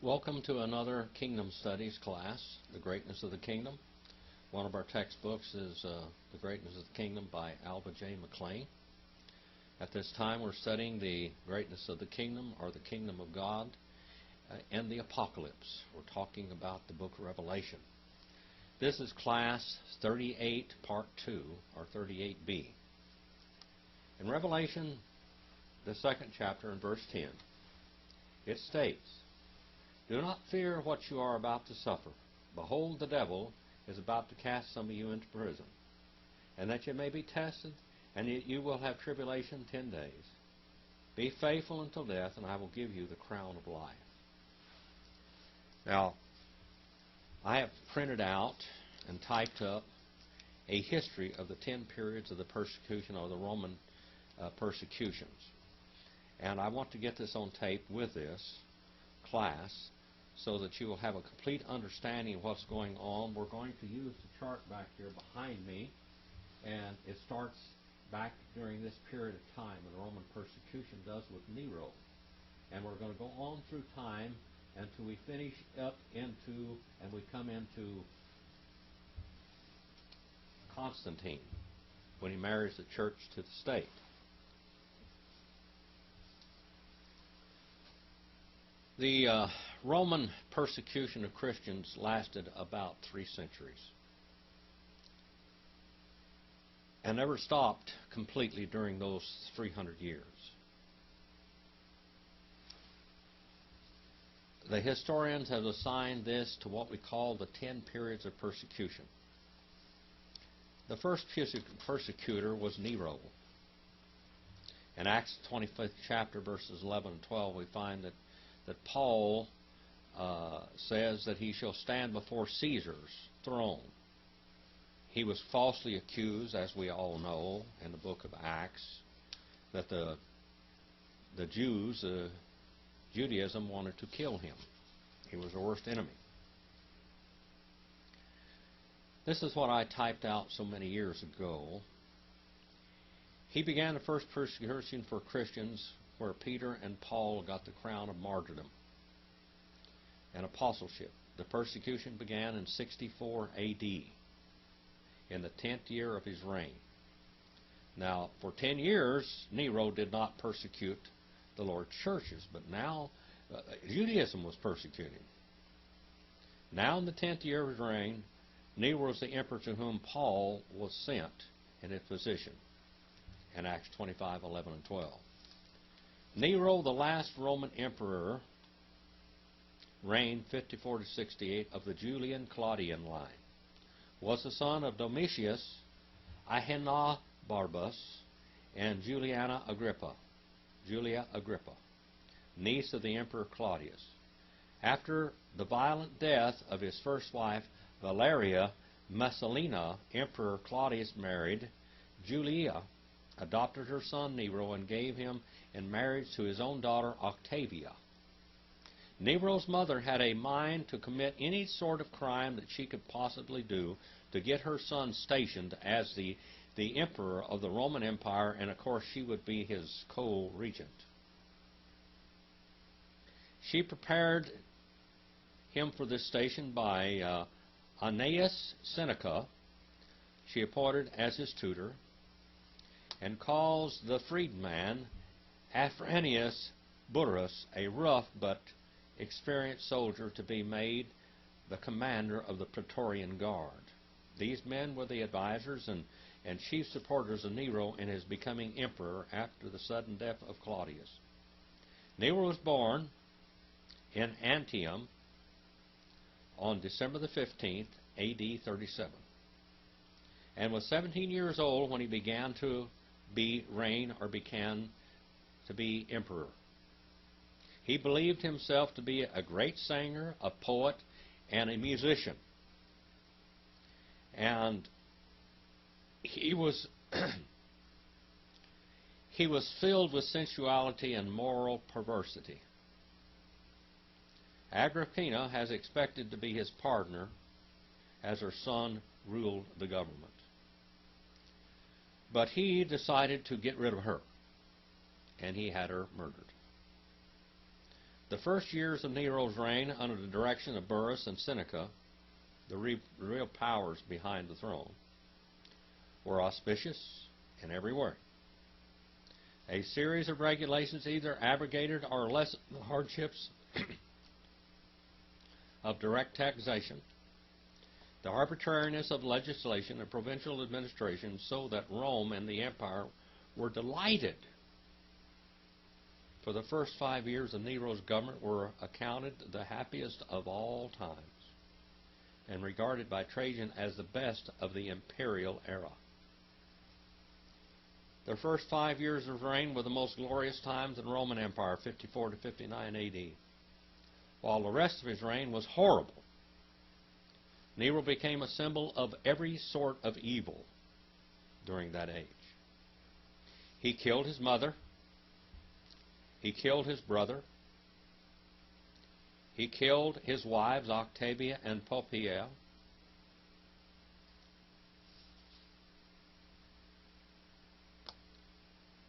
Welcome to another Kingdom Studies class, The Greatness of the Kingdom. One of our textbooks is The Greatness of the Kingdom by Alva J. McClain. At this time we're studying the greatness of the kingdom, or the kingdom of God, and the apocalypse. We're talking about the book of Revelation. This is class 38, part 2, or 38b. In Revelation, the second chapter, in verse 10, it states, "Do not fear what you are about to suffer. Behold, the devil is about to cast some of you into prison, and that you may be tested, and that you will have tribulation 10 days. Be faithful until death, and I will give you the crown of life." Now, I have printed out and typed up a history of the 10 periods of the persecution, or the Roman persecutions. And I want to get this on tape with this class so that you will have a complete understanding of what's going on. We're going to use the chart back here behind me, and it starts back during this period of time when the Roman persecution does with Nero. And we're going to go on through time until we finish up into, and we come into Constantine, when he marries the church to the state. The Roman persecution of Christians lasted about 3 centuries and never stopped completely during those 300 years. The historians have assigned this to what we call the 10 periods of persecution. The first persecutor was Nero. In Acts 25th chapter, verses 11 and 12, we find that Paul says that he shall stand before Caesar's throne. He was falsely accused, as we all know, in the book of Acts, that the Jews, Judaism, wanted to kill him. He was the worst enemy. This is what I typed out so many years ago. He began the first persecution for Christians where Peter and Paul got the crown of martyrdom and apostleship. The persecution began in 64 A.D., in the 10th year of his reign. Now, for 10 years, Nero did not persecute the Lord's churches, but now Judaism was persecuted. Now, in the 10th year of his reign, Nero was the emperor to whom Paul was sent in his position, in Acts 25, 11, and 12. Nero, the last Roman emperor, reigned 54 to 68 of the Julian-Claudian line, was the son of Domitius, Ahenobarbus, and Julia Agrippa, niece of the Emperor Claudius. After the violent death of his first wife, Valeria Messalina, Emperor Claudius married Julia, adopted her son Nero, and gave him in marriage to his own daughter Octavia. Nero's mother had a mind to commit any sort of crime that she could possibly do to get her son stationed as the emperor of the Roman Empire, and of course she would be his co-regent. She prepared him for this station by Annaeus Seneca, she appointed as his tutor, and caused the freedman Afranius Burrus, a rough but experienced soldier, to be made the commander of the Praetorian Guard. These men were the advisors and chief supporters of Nero in his becoming emperor after the sudden death of Claudius. Nero was born in Antium on December the 15th, A.D. 37, and was 17 years old when he began to began to be emperor. He believed himself to be a great singer, a poet, and a musician. And he was he was filled with sensuality and moral perversity. Agrippina has expected to be his partner as her son ruled the government. But he decided to get rid of her, and he had her murdered. The first years of Nero's reign, under the direction of Burrus and Seneca, the real powers behind the throne, were auspicious in every way. A series of regulations either abrogated or lessened the hardships of direct taxation, the arbitrariness of legislation and provincial administration, so that Rome and the empire were delighted. For the first 5 years of Nero's government were accounted the happiest of all times, and regarded by Trajan as the best of the imperial era. The first 5 years of reign were the most glorious times in the Roman Empire, 54 to 59 AD, while the rest of his reign was horrible. Nero became a symbol of every sort of evil during that age. He killed his mother. He killed his brother. He killed his wives, Octavia and Poppaea.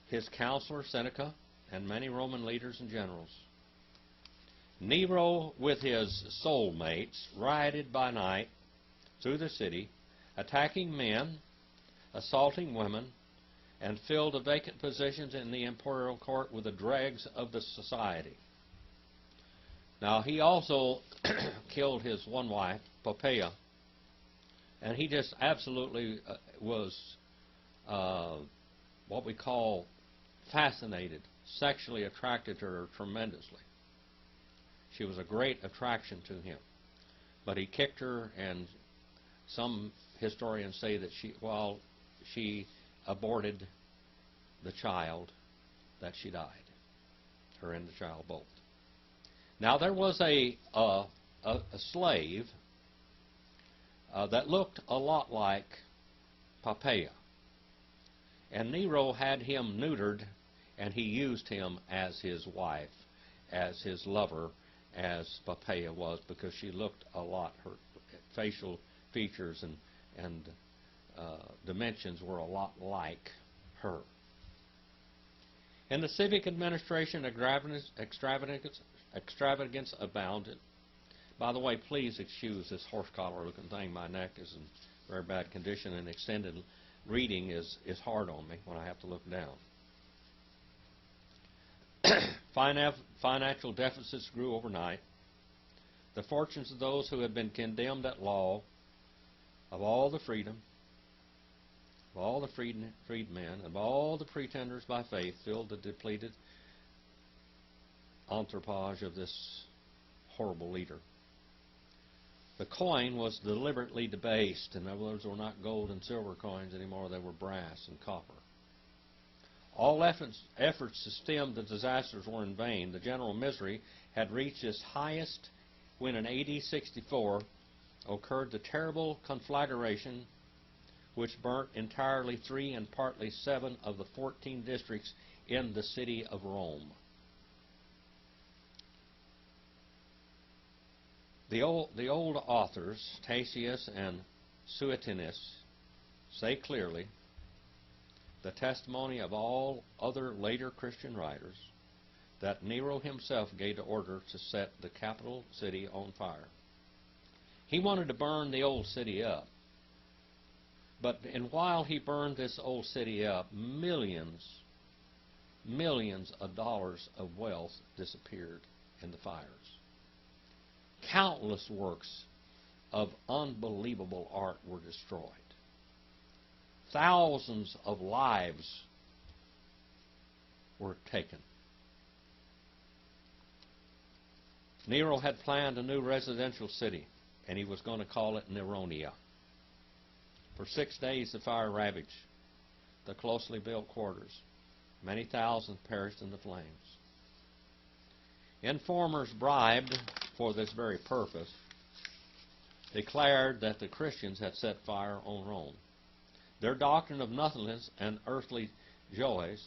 His counselor, Seneca, and many Roman leaders and generals. Nero, with his soulmates, rioted by night through the city, attacking men, assaulting women, and filled the vacant positions in the imperial court with the dregs of the society. Now, he also killed his one wife, Poppaea, and he just absolutely was what we call fascinated, sexually attracted to her tremendously. She was a great attraction to him. But he kicked her, and some historians say that while she aborted the child, that she died. Her and the child both. Now, there was a slave that looked a lot like Poppaea. And Nero had him neutered, and he used him as his wife, as his lover, as Poppaea was, because she looked a lot, her facial features and dimensions were a lot like her. In the civic administration, extravagance abounded. By the way, please excuse this horse collar-looking thing. My neck is in very bad condition, and extended reading is hard on me when I have to look down. Financial deficits grew overnight. The fortunes of those who had been condemned at law, of all the freedmen, of all the pretenders by faith, filled the depleted entourage of this horrible leader. The coin was deliberately debased. In other words, they were not gold and silver coins anymore. They were brass and copper. All efforts to stem the disasters were in vain. The general misery had reached its highest when in AD 64 occurred the terrible conflagration which burnt entirely 3 and partly 7 of the 14 districts in the city of Rome. The old authors, Tacitus and Suetonius, say clearly the testimony of all other later Christian writers that Nero himself gave the order to set the capital city on fire. He wanted to burn the old city up. And while he burned this old city up, millions of dollars of wealth disappeared in the fires. Countless works of unbelievable art were destroyed. Thousands of lives were taken. Nero had planned a new residential city, and he was going to call it Neronia. For 6 days the fire ravaged the closely built quarters. Many thousands perished in the flames. Informers bribed for this very purpose declared that the Christians had set fire on Rome. Their doctrine of nothingness and earthly joys,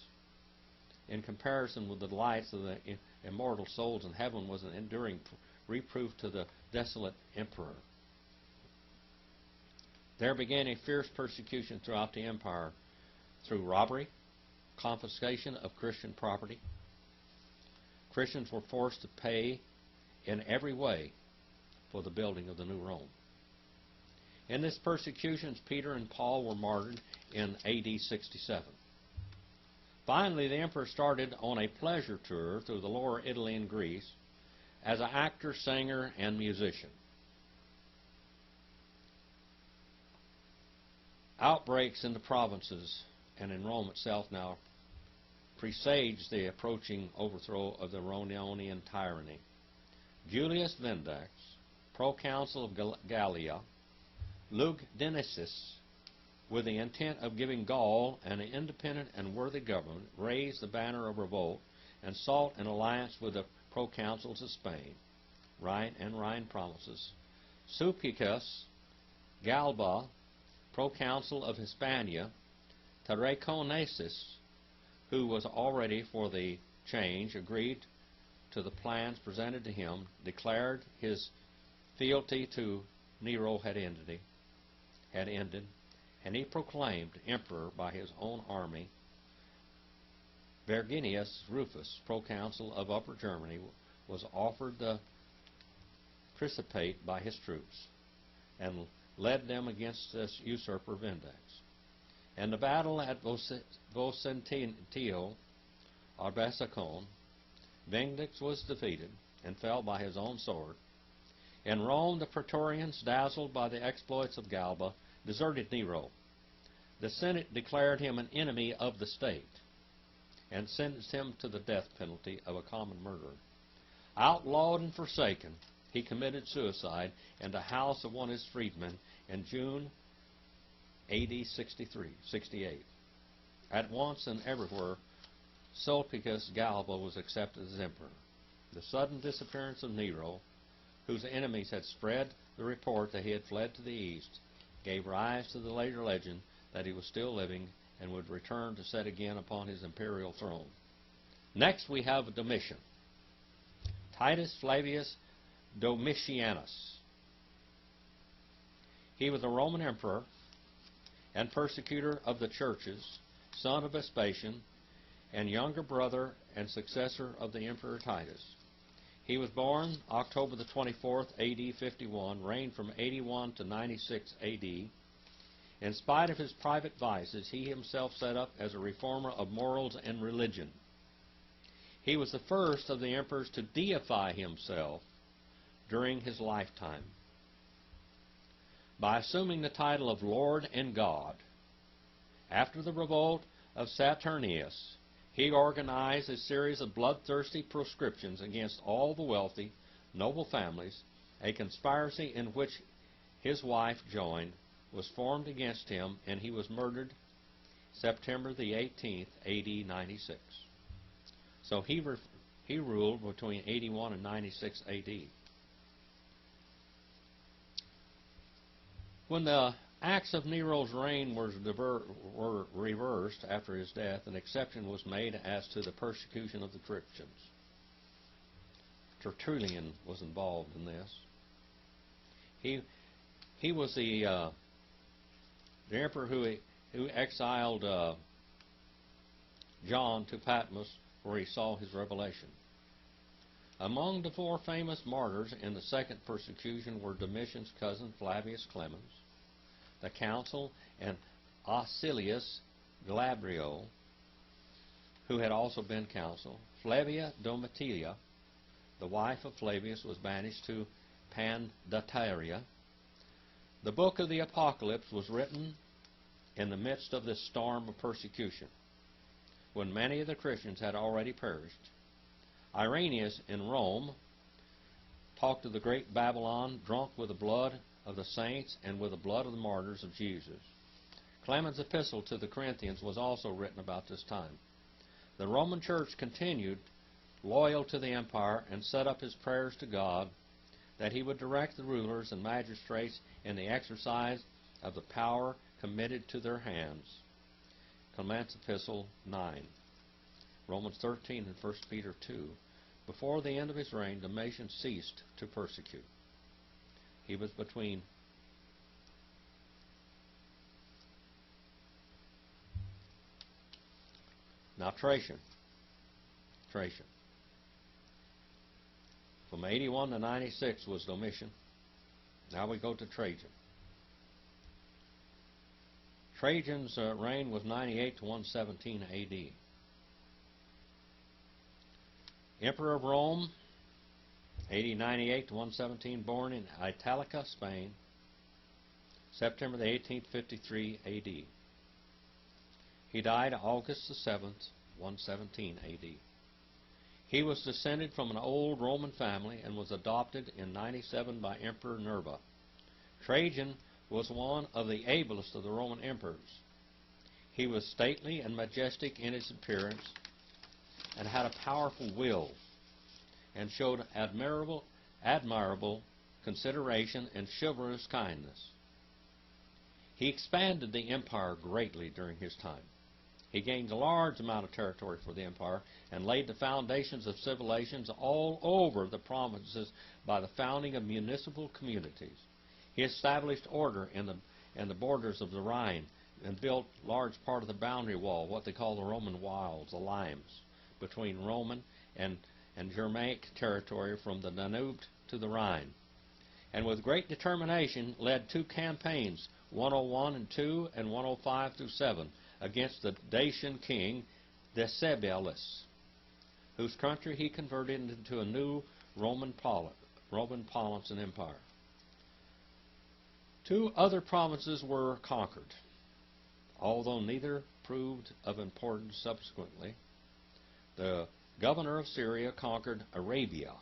in comparison with the delights of the immortal souls in heaven, was an enduring reproof to the desolate emperor. There began a fierce persecution throughout the empire through robbery, confiscation of Christian property, Christians were forced to pay in every way for the building of the new Rome. In this persecutions, Peter and Paul were martyred in AD 67. Finally, the emperor started on a pleasure tour through the lower Italy and Greece as an actor, singer, and musician. Outbreaks in the provinces and in Rome itself now presaged the approaching overthrow of the Romanian tyranny. Julius Vindex, proconsul of Gallia, Lugdunensis, with the intent of giving Gaul an independent and worthy government, raised the banner of revolt and sought an alliance with the proconsuls of Spain, Rhine provinces. Sulpicius Galba, proconsul of Hispania, Tarraconesis, who was already for the change, agreed to the plans presented to him, declared his fealty to Nero had ended, and he proclaimed emperor by his own army. Verginius Rufus, proconsul of Upper Germany, was offered the Principate by his troops, and led them against this usurper Vindex. In the battle at Vocentio, or Besancon, Vindex was defeated and fell by his own sword. In Rome, the Praetorians, dazzled by the exploits of Galba, deserted Nero. The Senate declared him an enemy of the state and sentenced him to the death penalty of a common murderer. Outlawed and forsaken, he committed suicide in the house of one of his freedmen in June AD 68. At once and everywhere, Sulpicius Galba was accepted as emperor. The sudden disappearance of Nero, whose enemies had spread the report that he had fled to the east, gave rise to the later legend that he was still living and would return to set again upon his imperial throne. Next we have Domitian. Titus Flavius Domitianus. He was a Roman emperor and persecutor of the churches, son of Vespasian, and younger brother and successor of the Emperor Titus. He was born October the 24th, AD 51, reigned from 81 to 96 AD. In spite of his private vices, he himself set up as a reformer of morals and religion. He was the first of the emperors to deify himself during his lifetime by assuming the title of Lord and God. After the revolt of Saturnius, he organized a series of bloodthirsty proscriptions against all the wealthy, noble families. A conspiracy in which his wife joined was formed against him, and he was murdered September the 18th, AD 96. So he ruled between 81 and 96 AD. When the acts of Nero's reign were reversed after his death, an exception was made as to the persecution of the Christians. Tertullian was involved in this. He was the emperor who exiled John to Patmos, where he saw his revelation. Among the four famous martyrs in the second persecution were Domitian's cousin Flavius Clemens, the consul, and Acilius Glabrio, who had also been consul. Flavia Domitilia, the wife of Flavius, was banished to Pandataria. The book of the Apocalypse was written in the midst of this storm of persecution, when many of the Christians had already perished. Irenaeus in Rome talked of the great Babylon, drunk with the blood of the saints and with the blood of the martyrs of Jesus. Clement's epistle to the Corinthians was also written about this time. The Roman Church continued loyal to the empire and set up his prayers to God that he would direct the rulers and magistrates in the exercise of the power committed to their hands. Clement's epistle 9. Romans 13 and 1 Peter 2. Before the end of his reign, Domitian ceased to persecute. He was between Trajan. From 81 to 96 was Domitian. Now we go to Trajan. Trajan's reign was 98 to 117 A.D. Emperor of Rome, AD 98 to 117, born in Italica, Spain, September the 18th, 53 A.D. He died August the 7th, 117 A.D. He was descended from an old Roman family and was adopted in 97 by Emperor Nerva. Trajan was one of the ablest of the Roman emperors. He was stately and majestic in his appearance and had a powerful will and showed admirable consideration and chivalrous kindness. He expanded the empire greatly during his time. He gained a large amount of territory for the empire and laid the foundations of civilizations all over the provinces by the founding of municipal communities. He established order in the borders of the Rhine and built large part of the boundary wall, what they call the Roman wilds, the limes, between Roman and Germanic territory from the Danube to the Rhine. And with great determination led two campaigns, 101 and 2 and 105 through 7, against the Dacian king Decebalus, whose country he converted into a new Roman province and empire. Two other provinces were conquered, although neither proved of importance subsequently. The governor of Syria conquered Arabia,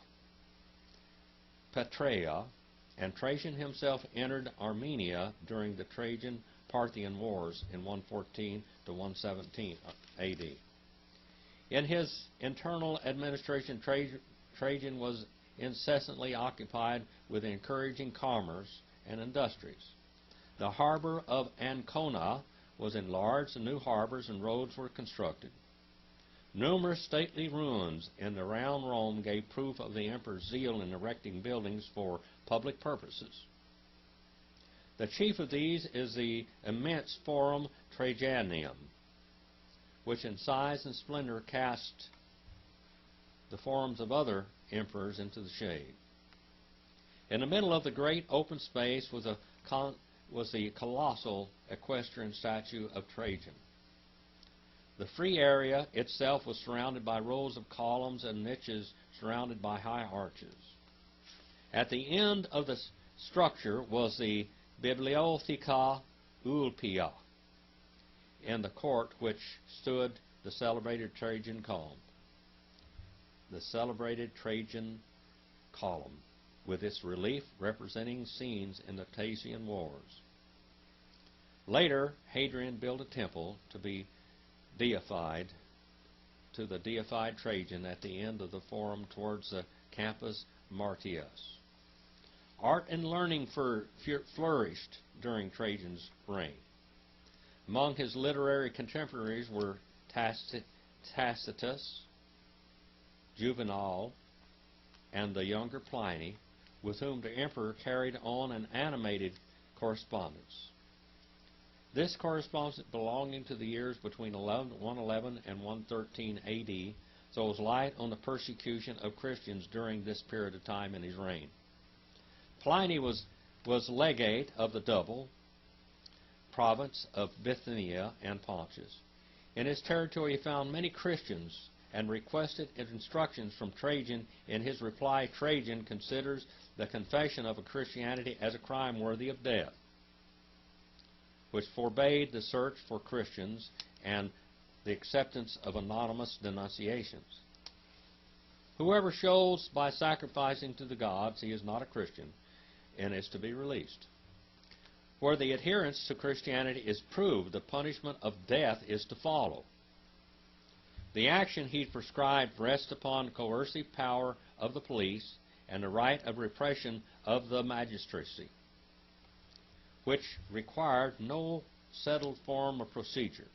Petraea, and Trajan himself entered Armenia during the Trajan-Parthian Wars in 114 to 117 A.D. In his internal administration, Trajan was incessantly occupied with encouraging commerce and industries. The harbor of Ancona was enlarged, and new harbors and roads were constructed. Numerous stately ruins in around Rome gave proof of the emperor's zeal in erecting buildings for public purposes. The chief of these is the immense Forum Trajaneum, which in size and splendor cast the forms of other emperors into the shade. In the middle of the great open space was the colossal equestrian statue of Trajan. The free area itself was surrounded by rows of columns and niches surrounded by high arches. At the end of the structure was the Bibliotheca Ulpia, in the court which stood the celebrated Trajan column. The celebrated Trajan column, with its relief representing scenes in the Thasian Wars. Later, Hadrian built a temple to be deified to the deified Trajan at the end of the forum towards the Campus Martius. Art and learning flourished during Trajan's reign. Among his literary contemporaries were Tacitus, Juvenal, and the younger Pliny, with whom the emperor carried on an animated correspondence. This correspondence belonging to the years between 111 and 113 A.D., throws light on the persecution of Christians during this period of time in his reign. Pliny was legate of the double province of Bithynia and Pontus. In his territory he found many Christians and requested instructions from Trajan. In his reply, Trajan considers the confession of a Christianity as a crime worthy of death, which forbade the search for Christians and the acceptance of anonymous denunciations. Whoever shows by sacrificing to the gods he is not a Christian and is to be released. Where the adherence to Christianity is proved, the punishment of death is to follow. The action he prescribed rests upon coercive power of the police and the right of repression of the magistracy, which required no settled form of procedure.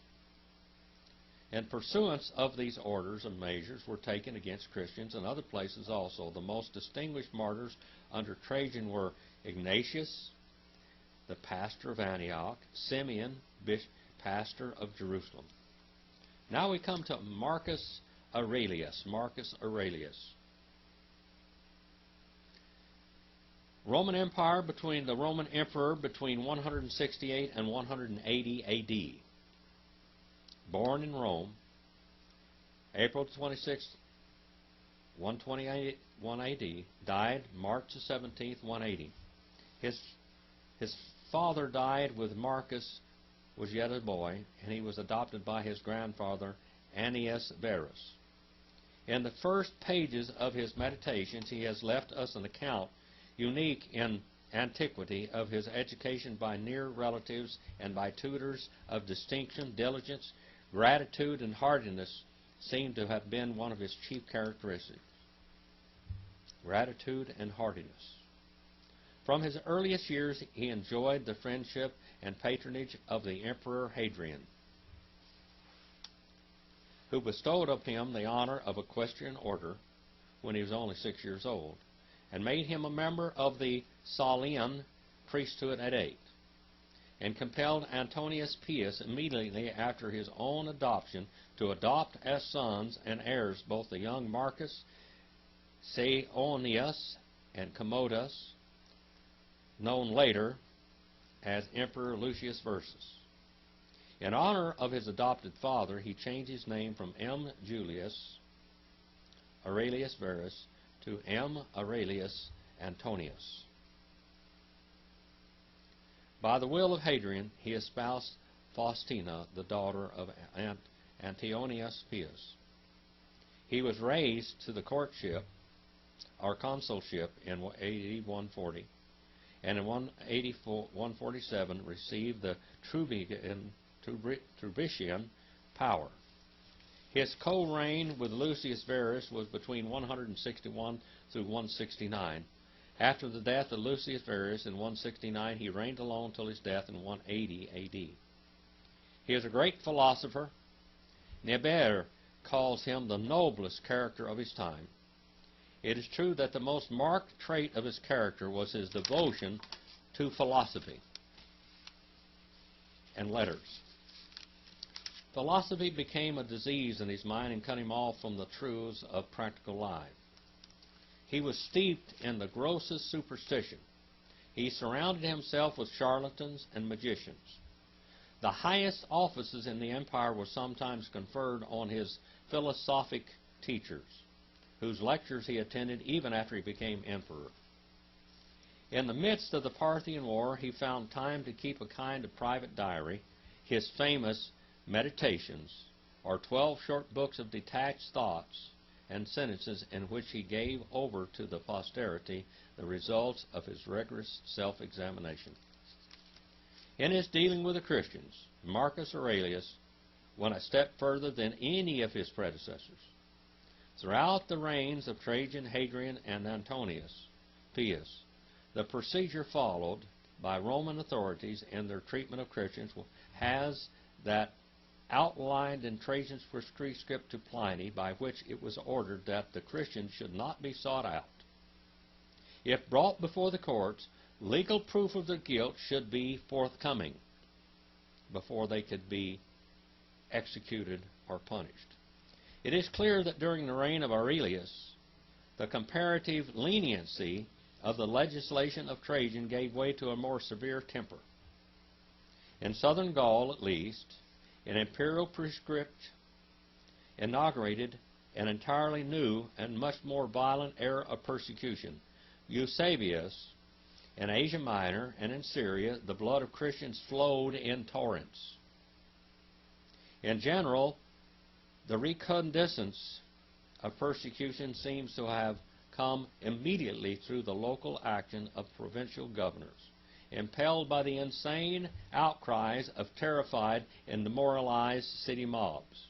In pursuance of these orders and measures were taken against Christians in other places also. The most distinguished martyrs under Trajan were Ignatius, the pastor of Antioch, Simeon, pastor of Jerusalem. Now we come to Marcus Aurelius. Marcus Aurelius. Roman Empire between the Roman Emperor between 168 and 180 A.D. Born in Rome, April 26, 121 A.D., died March 17, 180. His father died when Marcus was yet a boy, and he was adopted by his grandfather, Annius Verus. In the first pages of his Meditations, he has left us an account unique in antiquity of his education by near relatives and by tutors of distinction. Diligence, gratitude, and hardiness seem to have been one of his chief characteristics. Gratitude and hardiness. From his earliest years, he enjoyed the friendship and patronage of the Emperor Hadrian, who bestowed upon him the honor of equestrian order when he was only 6 years old, and made him a member of the Saulian priesthood at 8, and compelled Antonius Pius immediately after his own adoption to adopt as sons and heirs both the young Marcus Saeonius and Commodus, known later as Emperor Lucius Verus. In honor of his adopted father, he changed his name from M. Julius Aurelius Verus to M. Aurelius Antonius. By the will of Hadrian, he espoused Faustina, the daughter of Antonius Pius. He was raised to the courtship or consulship in AD 140, and in 147 received the Trubician power. His co-reign with Lucius Verus was between 161 through 169. After the death of Lucius Verus in 169, he reigned alone till his death in 180 A.D. He is a great philosopher. Niebuhr calls him the noblest character of his time. It is true that the most marked trait of his character was his devotion to philosophy and letters. Philosophy became a disease in his mind and cut him off from the truths of practical life. He was steeped in the grossest superstition. He surrounded himself with charlatans and magicians. The highest offices in the empire were sometimes conferred on his philosophic teachers, whose lectures he attended even after he became emperor. In the midst of the Parthian War, he found time to keep a kind of private diary, his famous Meditations, or 12 short books of detached thoughts and sentences in which he gave over to the posterity the results of his rigorous self-examination. In his dealing with the Christians, Marcus Aurelius went a step further than any of his predecessors. Throughout the reigns of Trajan, Hadrian, and Antonius Pius, the procedure followed by Roman authorities in their treatment of Christians has that outlined in Trajan's prescript to Pliny, by which it was ordered that the Christians should not be sought out. If brought before the courts, legal proof of their guilt should be forthcoming before they could be executed or punished. It is clear that during the reign of Aurelius, the comparative leniency of the legislation of Trajan gave way to a more severe temper. In southern Gaul, at least, an imperial prescript inaugurated an entirely new and much more violent era of persecution. Eusebius, in Asia Minor and in Syria, the blood of Christians flowed in torrents. In general, the recrudescence of persecution seems to have come immediately through the local action of provincial governors, impelled by the insane outcries of terrified and demoralized city mobs.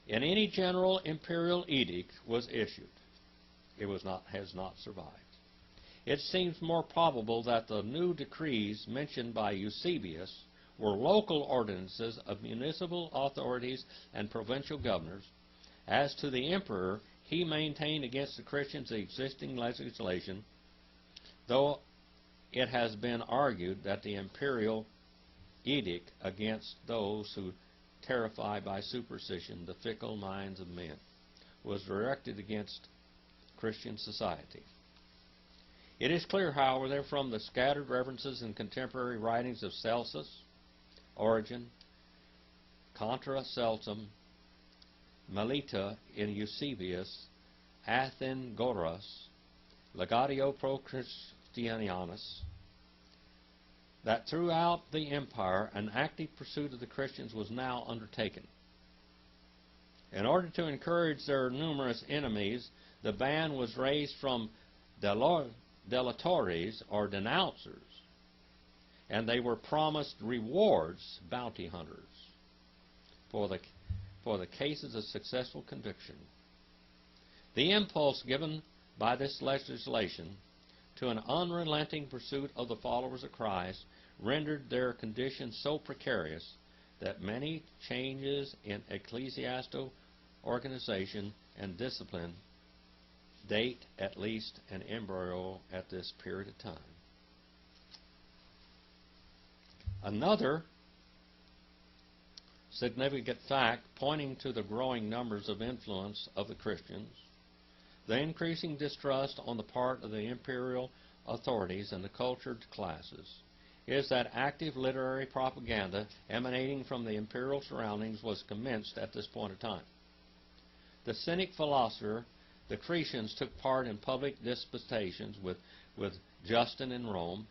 In any general imperial edict was issued, it has not survived. It seems more probable that the new decrees mentioned by Eusebius were local ordinances of municipal authorities and provincial governors. As to the emperor, he maintained against the Christians the existing legislation, though it has been argued that the imperial edict against those who terrify by superstition the fickle minds of men was directed against Christian society. It is clear, however, that from the scattered references in contemporary writings of Celsus, Origen, Contra Celtum, Melita in Eusebius, Athenagoras, Legatio Pro Christianus, that throughout the empire an active pursuit of the Christians was now undertaken. In order to encourage their numerous enemies, the ban was raised from delatores or denouncers, and they were promised rewards, bounty hunters, for the cases of successful conviction. The impulse given by this legislation to an unrelenting pursuit of the followers of Christ rendered their condition so precarious that many changes in ecclesiastical organization and discipline date at least an embryo at this period of time. Another significant fact pointing to the growing numbers of influence of the Christians, the increasing distrust on the part of the imperial authorities and the cultured classes, is that active literary propaganda emanating from the imperial surroundings was commenced at this point of time. The Cynic philosopher, the Cretians, took part in public disputations with Justin in Rome.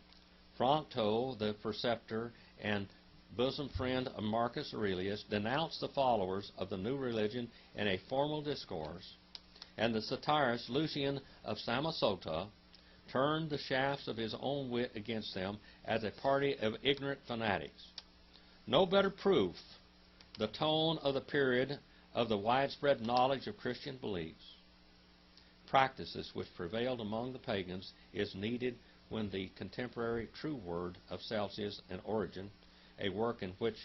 Fronto, the preceptor and bosom friend of Marcus Aurelius, denounced the followers of the new religion in a formal discourse, and the satirist Lucian of Samosata turned the shafts of his own wit against them as a party of ignorant fanatics. No better proof the tone of the period of the widespread knowledge of Christian beliefs, practices which prevailed among the pagans, is needed when the contemporary true word of Celsius and Origen, a work in which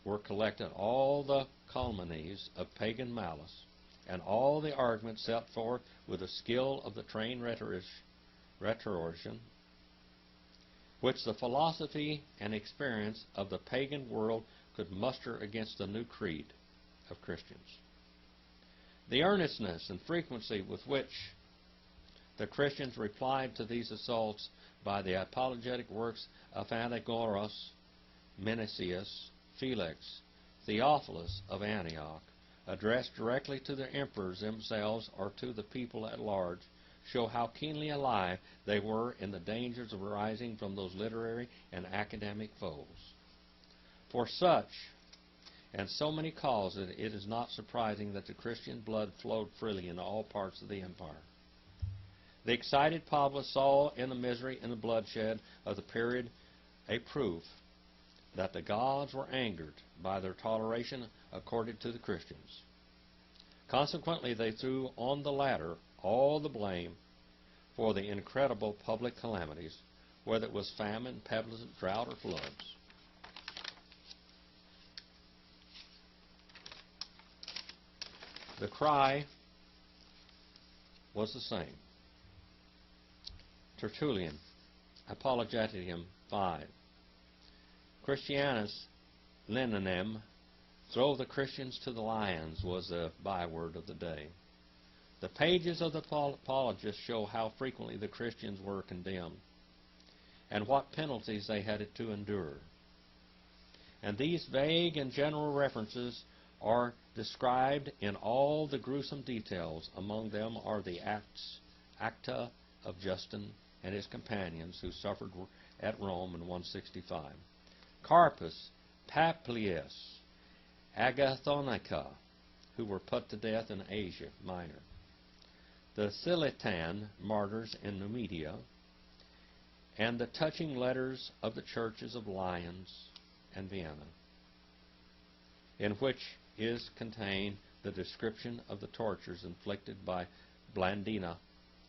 were collected all the calumnies of pagan malice, and all the arguments set forth with the skill of the trained rhetorician, which the philosophy and experience of the pagan world could muster against the new creed of Christians. The earnestness and frequency with which the Christians replied to these assaults by the apologetic works of Anaxagoras, Menicius, Felix, Theophilus of Antioch, addressed directly to the emperors themselves or to the people at large, show how keenly alive they were in the dangers arising from those literary and academic foes. For such and so many causes, it is not surprising that the Christian blood flowed freely in all parts of the empire. The excited populace saw in the misery and the bloodshed of the period a proof that the gods were angered by their toleration accorded to the Christians. Consequently, they threw on the latter all the blame for the incredible public calamities, whether it was famine, pestilence, drought, or floods. The cry was the same. Tertullian, Apologeticum 5. Christianus Leninem, throw the Christians to the lions, was the byword of the day. The pages of the apologists show how frequently the Christians were condemned and what penalties they had to endure. And these vague and general references are described in all the gruesome details. Among them are the acta of Justin and his companions who suffered at Rome in 165. Carpus, Paplius, Agathonica, who were put to death in Asia Minor. The Silitan martyrs in Numidia, and the touching letters of the churches of Lyons and Vienna, in which is contained the description of the tortures inflicted by Blandina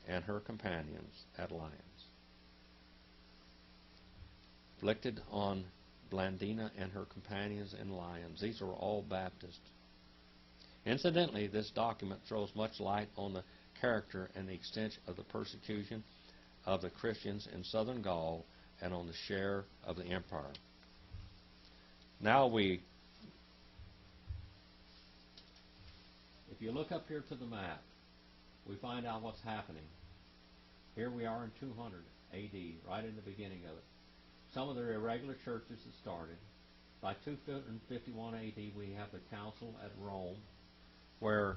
and her companions at Lyons. Inflicted on Blandina and her companions in Lyons. These were all Baptists. Incidentally, this document throws much light on the character and the extent of the persecution of the Christians in southern Gaul and on the share of the empire. Now if you look up here to the map, we find out what's happening Here we are in 200 A.D., right in the beginning of it. Some of the irregular churches that started. By 251 A.D., we have the council at Rome, where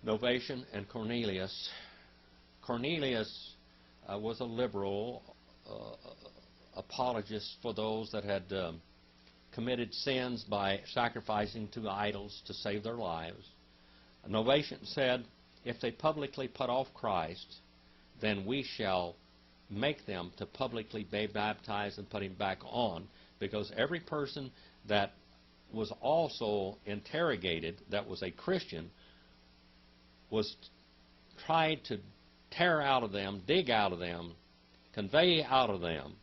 Novatian and Cornelius was a liberal apologist for those that had committed sins by sacrificing to idols to save their lives. Novatian said, if they publicly put off Christ, then we shall make them to publicly be baptized and put him back on, because every person that was also interrogated that was a Christian was tried to tear out of them, dig out of them, convey out of them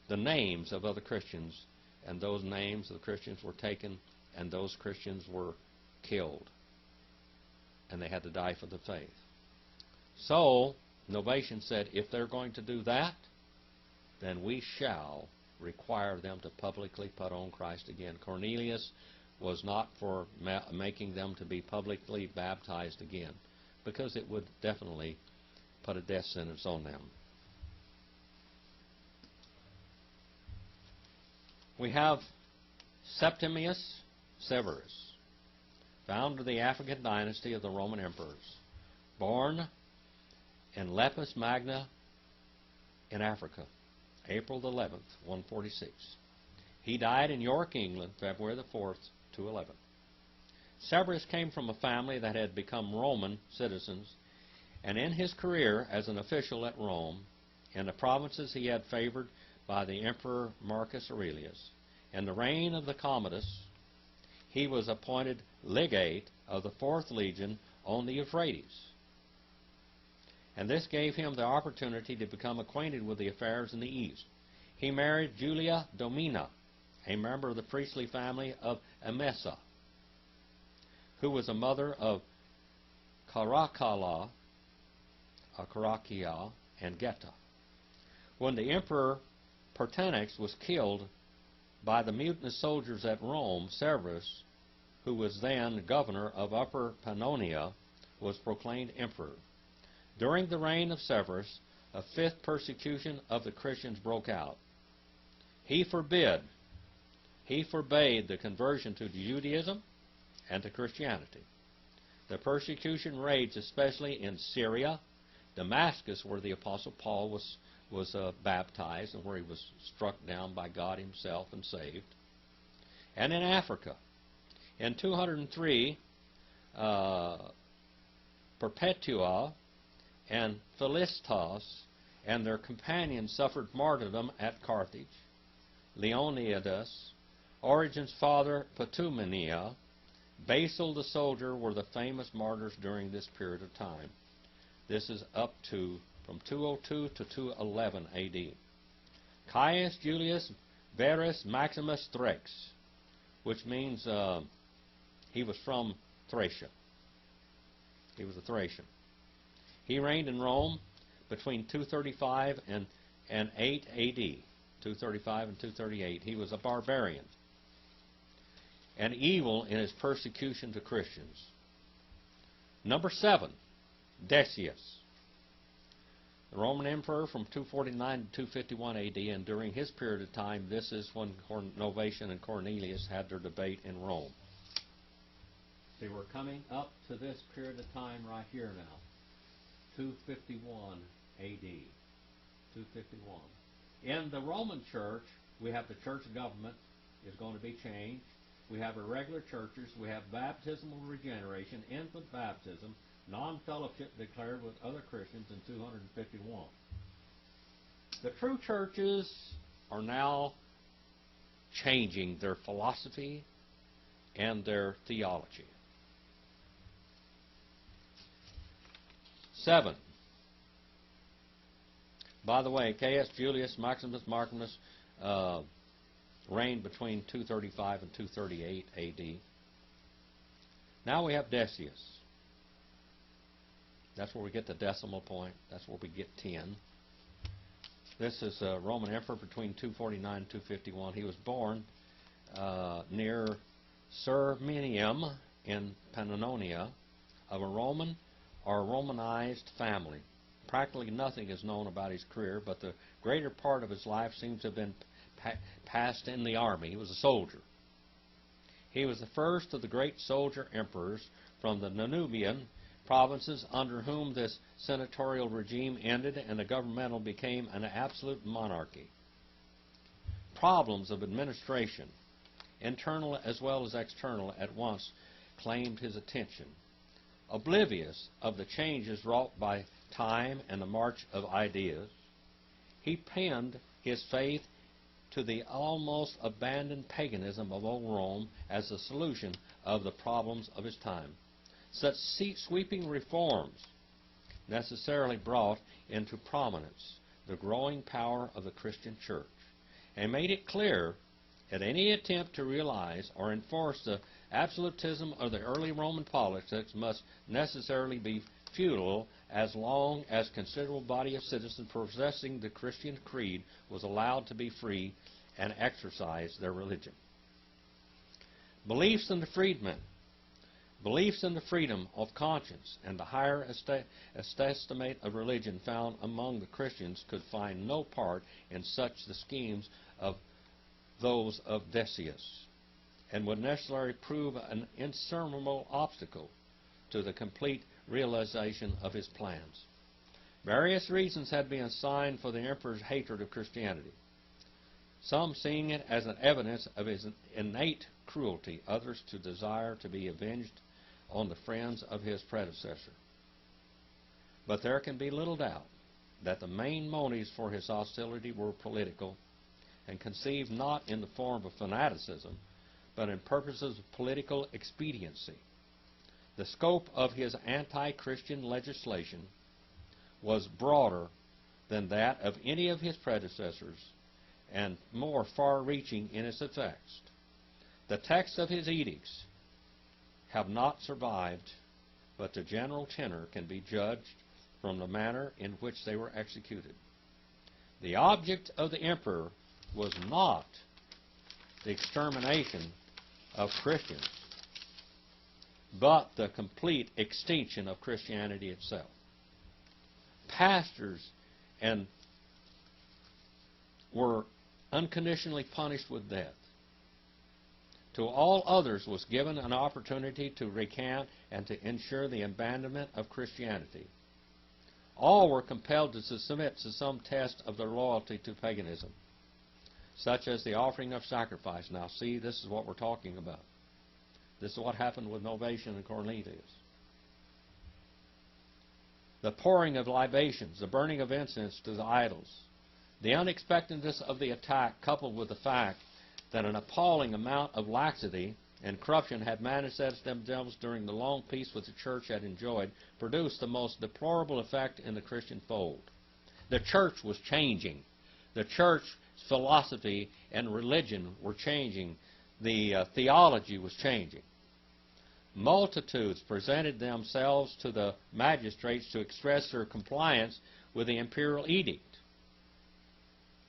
the names of other Christians, and those names of the Christians were taken, and those Christians were killed, and they had to die for the faith. So Novatian said, if they're going to do that, then we shall require them to publicly put on Christ again. Cornelius was not for making them to be publicly baptized again, because it would definitely put a death sentence on them. We have Septimius Severus, founder of the African dynasty of the Roman emperors, born in Lepus Magna in Africa, April 11th, 146. He died in York, England, February the 4th, 211. Severus came from a family that had become Roman citizens, and in his career as an official at Rome, in the provinces he had favored by the Emperor Marcus Aurelius, in the reign of the Commodus, he was appointed legate of the 4th Legion on the Euphrates. And this gave him the opportunity to become acquainted with the affairs in the East. He married Julia Domina, a member of the priestly family of Emesa, who was a mother of Caracalla, and Geta. When the Emperor Pertinax was killed by the mutinous soldiers at Rome, Severus, who was then governor of Upper Pannonia, was proclaimed emperor. During the reign of Severus, a 5th persecution of the Christians broke out. He forbade the conversion to Judaism and to Christianity. The persecution raged especially in Syria, Damascus, where the Apostle Paul was baptized and where he was struck down by God himself and saved, and in Africa. In 203, Perpetua and Philistos and their companions suffered martyrdom at Carthage. Leonidas, Origen's father, Ptumenia, Basil the soldier were the famous martyrs during this period of time. This is up to from 202 to 211 A.D. Caius Julius Verus Maximus Thrax, which means he was from Thracia. He was a Thracian. He reigned in Rome between 235 and 8 A.D., 235 and 238. He was a barbarian and evil in his persecution to Christians. Number 7, Decius, the Roman emperor from 249 to 251 A.D., and during his period of time, this is when Novatian and Cornelius had their debate in Rome. They were coming up to this period of time right here now, 251 A.D., 251. In the Roman church, we have the church government is going to be changed. We have irregular churches. We have baptismal regeneration, infant baptism, non-fellowship declared with other Christians in 251. The true churches are now changing their philosophy and their theology. 7. By the way, Caius Julius Maximus Marcius reigned between 235 and 238 A.D. Now we have Decius. That's where we get the decimal point. That's where we get 10. This is a Roman emperor between 249 and 251. He was born near Sirmium in Pannonia of a Roman or Romanized family. practically nothing is known about his career, but the greater part of his life seems to have been passed in the army. He was a soldier. He was the first of the great soldier emperors from the Danubian provinces under whom this senatorial regime ended and the governmental became an absolute monarchy. Problems of administration, internal as well as external, at once claimed his attention. Oblivious of the changes wrought by time and the march of ideas, he pinned his faith to the almost abandoned paganism of old Rome as the solution of the problems of his time. Such sweeping reforms necessarily brought into prominence the growing power of the Christian church and made it clear that any attempt to realize or enforce the absolutism of the early Roman politics must necessarily be futile as long as a considerable body of citizens possessing the Christian creed was allowed to be free and exercise their religion. Beliefs in the freedmen, beliefs in the freedom of conscience and the higher estimate of religion found among the Christians could find no part in such the schemes of those of Decius, and would necessarily prove an insurmountable obstacle to the complete realization of his plans. Various reasons had been assigned for the emperor's hatred of Christianity, some seeing it as an evidence of his innate cruelty, others to desire to be avenged on the friends of his predecessor. But there can be little doubt that the main motives for his hostility were political, and conceived not in the form of fanaticism, but in purposes of political expediency. The scope of his anti-Christian legislation was broader than that of any of his predecessors and more far-reaching in its effects. The texts of his edicts have not survived, but the general tenor can be judged from the manner in which they were executed. The object of the emperor was not the extermination of Christians, but the complete extinction of Christianity itself. Pastors were unconditionally punished with death. To all others was given an opportunity to recant and to ensure the abandonment of Christianity. All were compelled to submit to some test of their loyalty to paganism, such as the offering of sacrifice. Now see, this is what we're talking about. This is what happened with Novatian and Cornelius. The pouring of libations, the burning of incense to the idols, the unexpectedness of the attack, coupled with the fact that an appalling amount of laxity and corruption had manifested themselves during the long peace which the church had enjoyed, produced the most deplorable effect in the Christian fold. The church was changing. The church's philosophy and religion were changing. The theology was changing. Multitudes presented themselves to the magistrates to express their compliance with the imperial edict.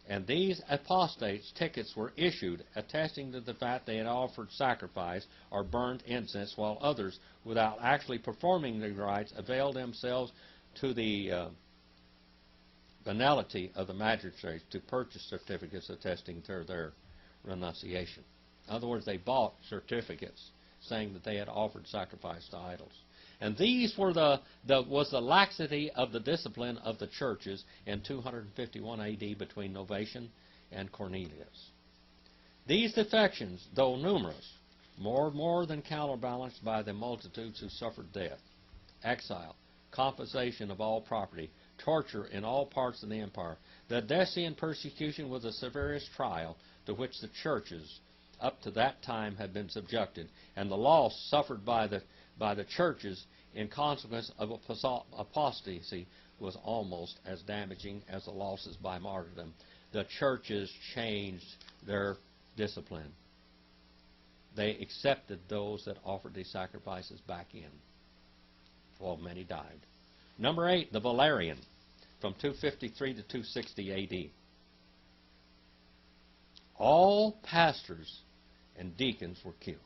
And these apostates' tickets were issued attesting to the fact they had offered sacrifice or burned incense, while others, without actually performing the rites, availed themselves to the venality of the magistrates to purchase certificates attesting to their renunciation. In other words, they bought certificates saying that they had offered sacrifice to idols. And these were was the laxity of the discipline of the churches in 251 A.D. between Novatian and Cornelius. These defections, though numerous, more than counterbalanced by the multitudes who suffered death, exile, confiscation of all property, torture in all parts of the empire. The Decian persecution was the severest trial to which the churches up to that time had been subjected, and the loss suffered by the churches in consequence of apostasy was almost as damaging as the losses by martyrdom. The churches changed their discipline. They accepted those that offered these sacrifices back in. Well, many died. Number 8, the Valerian, from 253 to 260 A.D. All pastors and deacons were killed.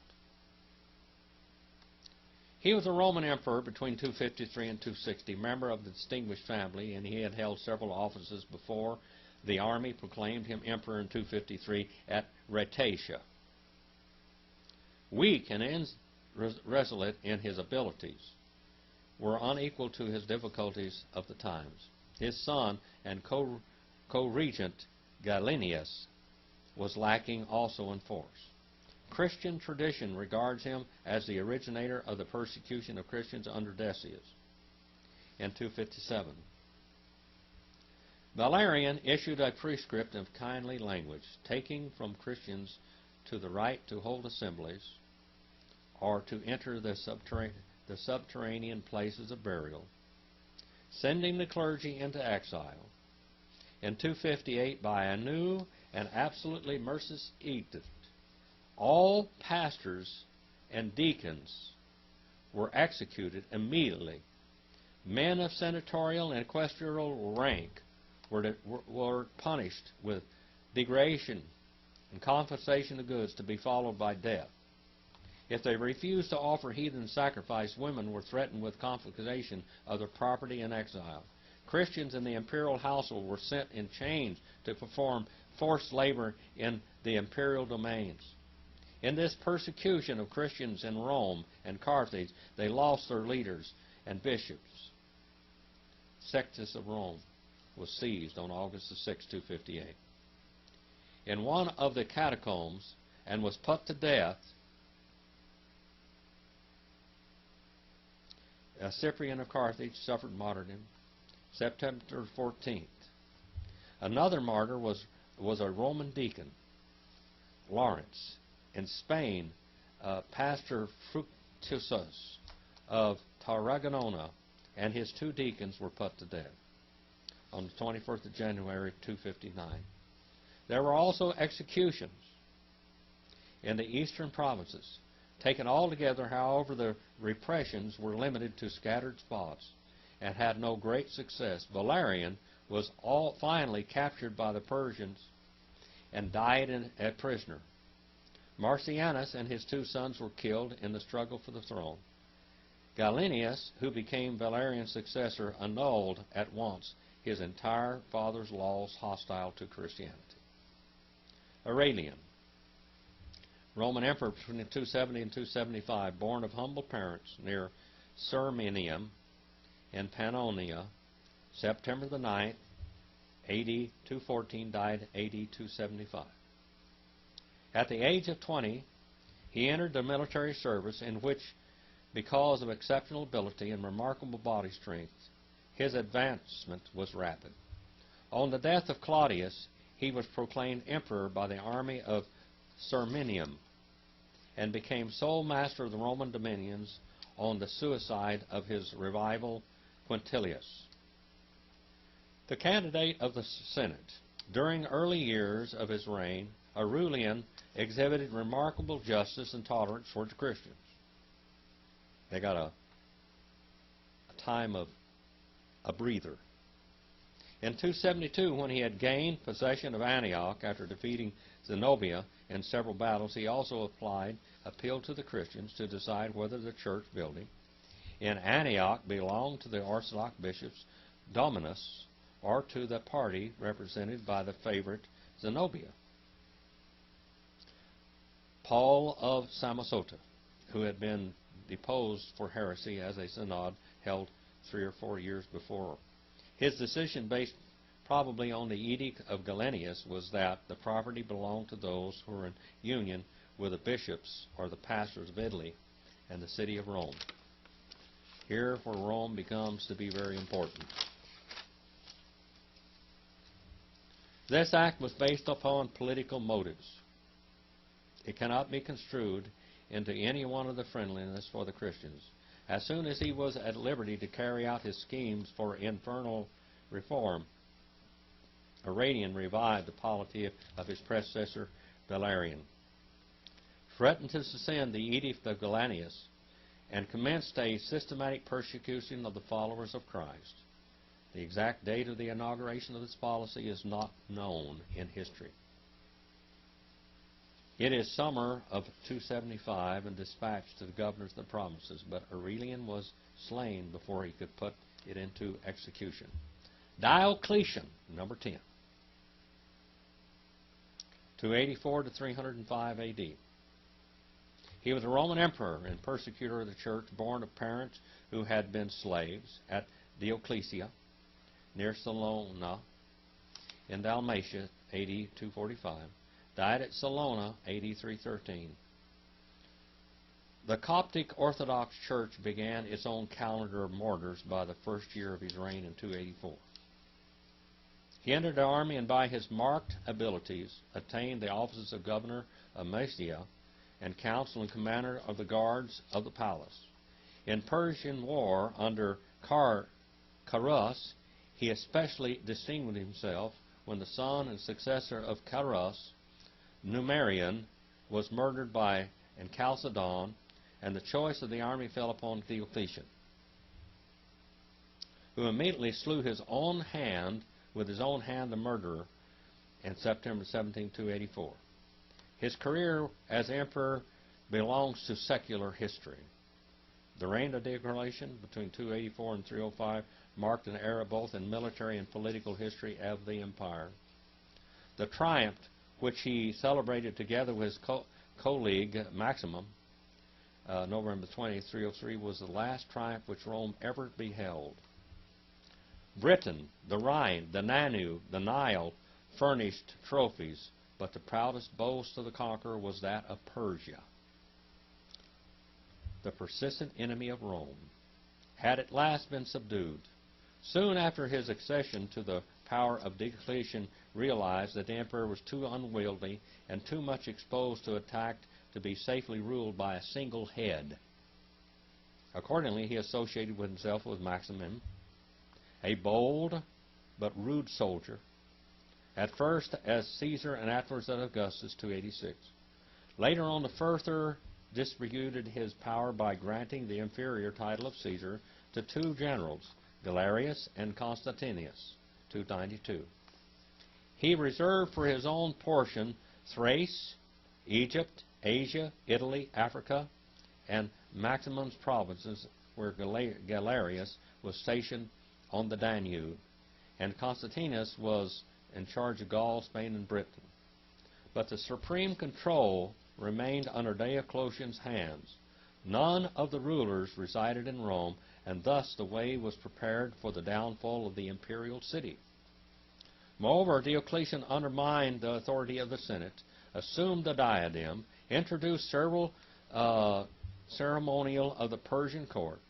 He was a Roman emperor between 253 and 260, member of the distinguished family, and he had held several offices before the army proclaimed him emperor in 253 at Rhaetia. Weak and irresolute in his abilities, were unequal to his difficulties of the times. His son and co-regent Gallienus was lacking also in force. Christian tradition regards him as the originator of the persecution of Christians under Decius in 257. Valerian issued a prescript of kindly language, taking from Christians to the right to hold assemblies or to enter the subterranean places of burial, sending the clergy into exile. In 258, by a new and absolutely merciless edict, all pastors and deacons were executed immediately. Men of senatorial and equestrial rank were punished with degradation and confiscation of goods, to be followed by death. If they refused to offer heathen sacrifice, women were threatened with confiscation of their property and exile. Christians in the imperial household were sent in chains to perform forced labor in the imperial domains. In this persecution of Christians in Rome and Carthage, they lost their leaders and bishops. Sextus of Rome was seized on August 6, 258. In one of the catacombs, and was put to death. Cyprian of Carthage suffered martyrdom September 14th. Another martyr was a Roman deacon, Lawrence. In Spain, Pastor Fructuosus of Tarragona and his two deacons were put to death on the 21st of January, 259. There were also executions in the eastern provinces. Taken all together, however, the repressions were limited to scattered spots and had no great success. Valerian was finally captured by the Persians and died a prisoner. Marcianus and his two sons were killed in the struggle for the throne. Gallienus, who became Valerian's successor, annulled at once his entire father's laws hostile to Christianity. Aurelian, Roman emperor between 270 and 275, born of humble parents near Sirmium in Pannonia, September the 9th, AD 214, died AD 275. At the age of 20, he entered the military service, in which, because of exceptional ability and remarkable body strength, his advancement was rapid. On the death of Claudius, he was proclaimed emperor by the army of Sirmium and became sole master of the Roman dominions on the suicide of his rival Quintilius. The candidate of the Senate. During early years of his reign, Aurelian exhibited remarkable justice and tolerance towards Christians. They got a time of a breather. In 272, when he had gained possession of Antioch after defeating Zenobia in several battles, he also appealed to the Christians to decide whether the church building in Antioch belonged to the Orthodox bishops Dominus or to the party represented by the favorite Zenobia. Paul of Samosata, who had been deposed for heresy as a synod held 3 or 4 years before. His decision, based probably on the edict of Gallienus, was that the property belonged to those who were in union with the bishops or the pastors of Italy and the city of Rome. Here where Rome becomes to be very important. This act was based upon political motives. It cannot be construed into any one of the friendliness for the Christians. As soon as he was at liberty to carry out his schemes for infernal reform, Aurelian revived the polity of his predecessor Valerian, threatened to suspend the edict of Gallienus, and commenced a systematic persecution of the followers of Christ. The exact date of the inauguration of this policy is not known in history. It is summer of 275 and dispatched to the governors of the provinces, but Aurelian was slain before he could put it into execution. Diocletian, number 10, 284 to 305 A.D. He was a Roman emperor and persecutor of the church, born of parents who had been slaves at Dioclesia, near Salona, in Dalmatia, A.D. 245. Died at Salona, A.D. 313. The Coptic Orthodox Church began its own calendar of martyrs by the first year of his reign in 284. He entered the army and by his marked abilities attained the offices of governor of Mysia and council and commander of the guards of the palace. In Persian war under Carus, he especially distinguished himself when the son and successor of Carus, Numerian, was murdered by Chalcedon, and the choice of the army fell upon Diocletian, who immediately slew with his own hand the murderer in September 17, 284. His career as emperor belongs to secular history. The reign of Diocletian between 284 and 305 marked an era both in military and political history of the empire. The triumph which he celebrated together with his colleague Maximum, November 20, 303, was the last triumph which Rome ever beheld. Britain, the Rhine, the Danube, the Nile furnished trophies, but the proudest boast of the conqueror was that of Persia. The persistent enemy of Rome had at last been subdued. Soon after his accession to the power of Diocletian realized that the emperor was too unwieldy and too much exposed to attack to be safely ruled by a single head. Accordingly, he associated with himself with Maximum, a bold but rude soldier, at first as Caesar and afterwards as Augustus, 286. Later on, the further distributed his power by granting the inferior title of Caesar to two generals, Galerius and Constantius, 292. He reserved for his own portion Thrace, Egypt, Asia, Italy, Africa, and Maximum's provinces, where Galerius was stationed on the Danube, and Constantius was in charge of Gaul, Spain, and Britain. But the supreme control remained under Diocletian's hands. None of the rulers resided in Rome, and thus the way was prepared for the downfall of the imperial city. Moreover, Diocletian undermined the authority of the Senate, assumed the diadem, introduced several ceremonial of the Persian court.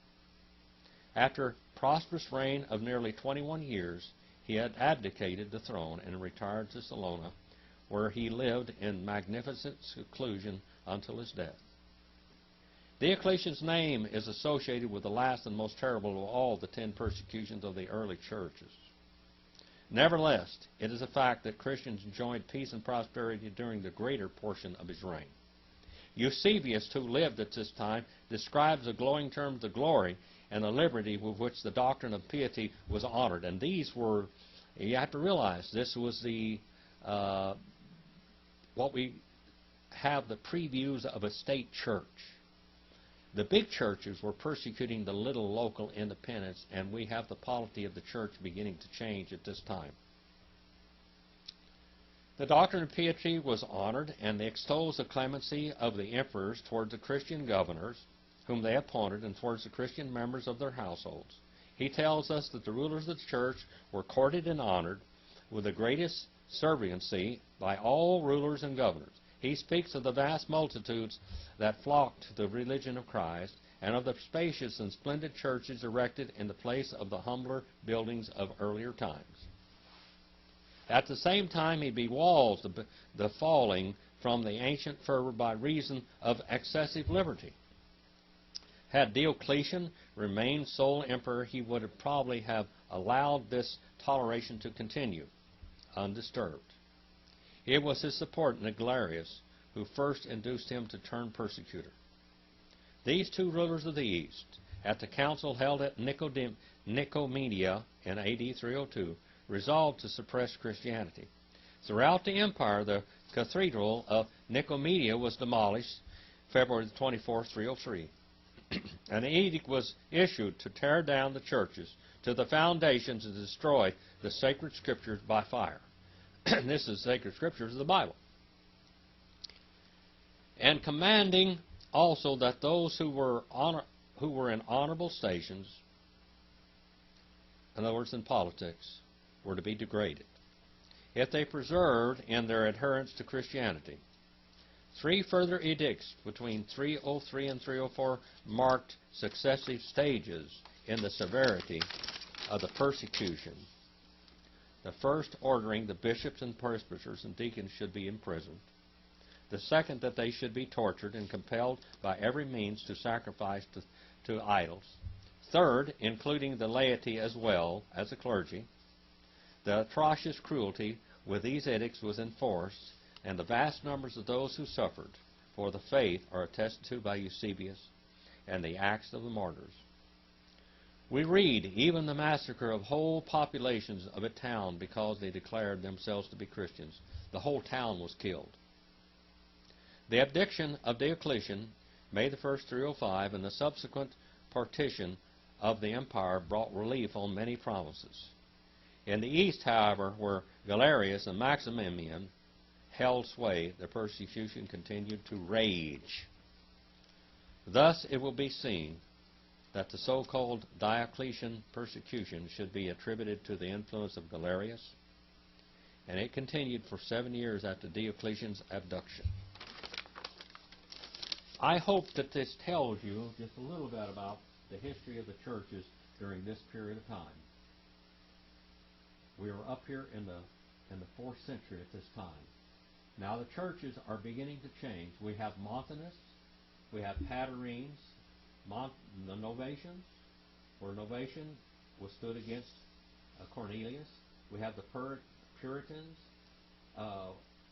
After a prosperous reign of nearly 21 years, he had abdicated the throne and retired to Salona, where he lived in magnificent seclusion until his death. Diocletian's name is associated with the last and most terrible of all the 10 persecutions of the early churches. Nevertheless, it is a fact that Christians enjoyed peace and prosperity during the greater portion of his reign. Eusebius, who lived at this time, describes the glowing terms of glory and the liberty with which the doctrine of piety was honored. And these were, you have to realize, this was the what we have the previews of a state church. The big churches were persecuting the little local independents, and we have the polity of the church beginning to change at this time. The doctrine of piety was honored, and they extols the clemency of the emperors towards the Christian governors whom they appointed and towards the Christian members of their households. He tells us that the rulers of the church were courted and honored with the greatest serviency by all rulers and governors. He speaks of the vast multitudes that flocked to the religion of Christ, and of the spacious and splendid churches erected in the place of the humbler buildings of earlier times. At the same time, he bewalls the falling from the ancient fervor by reason of excessive liberty. Had Diocletian remained sole emperor, he would probably have allowed this toleration to continue undisturbed. It was his subordinate Galerius who first induced him to turn persecutor. These two rulers of the East, at the council held at Nicomedia in A.D. 302, resolved to suppress Christianity. Throughout the empire, the cathedral of Nicomedia was demolished February 24, 303. An edict was issued to tear down the churches to the foundations and destroy the sacred scriptures by fire. This is sacred scriptures of the Bible. And commanding also that those who were in honorable stations, in other words, in politics, were to be degraded if they persevered in their adherence to Christianity. 3 further edicts between 303 and 304 marked successive stages in the severity of the persecution. The first ordering the bishops and presbyters and deacons should be imprisoned. The second, that they should be tortured and compelled by every means to sacrifice to idols. Third, including the laity as well as the clergy. The atrocious cruelty with these edicts was enforced, and the vast numbers of those who suffered for the faith are attested to by Eusebius and the Acts of the Martyrs. We read even the massacre of whole populations of a town because they declared themselves to be Christians. The whole town was killed. The abdication of Diocletian, May the 1st, 305, and the subsequent partition of the empire brought relief on many provinces. In the east, however, where Galerius and Maximian held sway, the persecution continued to rage. Thus it will be seen that the so-called Diocletian persecution should be attributed to the influence of Galerius, and it continued for 7 years after Diocletian's abduction. I hope that this tells you just a little bit about the history of the churches during this period of time. We are up here in the 4th century at this time. Now the churches are beginning to change. We have Montanists, we have Patarines, the Novatians, where Novatian was stood against Cornelius. We have the Puritans.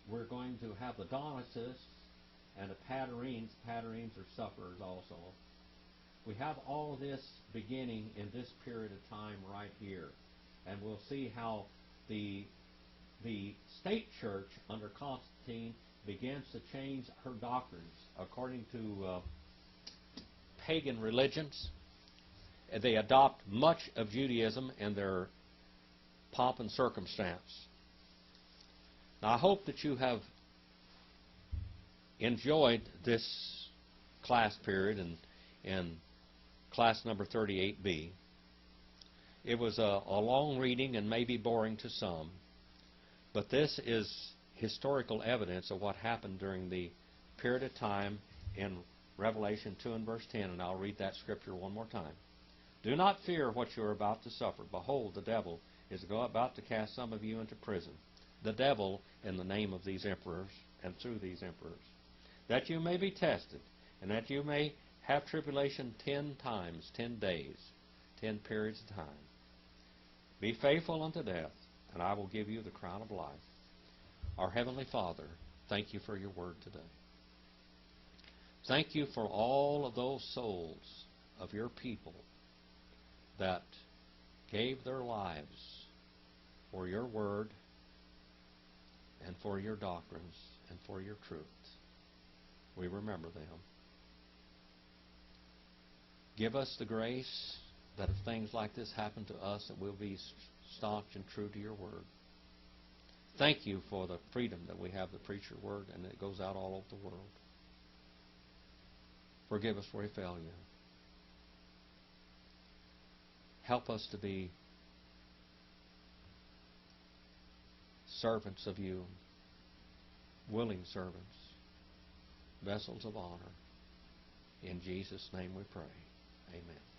We're going to have the Donatists and the Patarines. Patarines are sufferers also. We have all this beginning in this period of time right here. And we'll see how the state church under Constantine begins to change her doctrines according to pagan religions. They adopt much of Judaism in their pomp and circumstance. Now, I hope that you have enjoyed this class period in class number 38B. It was a long reading and maybe boring to some, but this is historical evidence of what happened during the period of time in Revelation 2 and verse 10, and I'll read that scripture one more time. Do not fear what you are about to suffer. Behold, the devil is about to cast some of you into prison. The devil in the name of these emperors and through these emperors, that you may be tested, and that you may have tribulation 10 times, 10 days, 10 periods of time. Be faithful unto death, and I will give you the crown of life. Our Heavenly Father, thank you for your word today. Thank you for all of those souls of your people that gave their lives for your word and for your doctrines and for your truth. We remember them. Give us the grace that if things like this happen to us, that we'll be staunch and true to your word. Thank you for the freedom that we have to preach your word, and it goes out all over the world. Forgive us for we fail you. Help us to be servants of you, willing servants, vessels of honor. In Jesus' name we pray. Amen.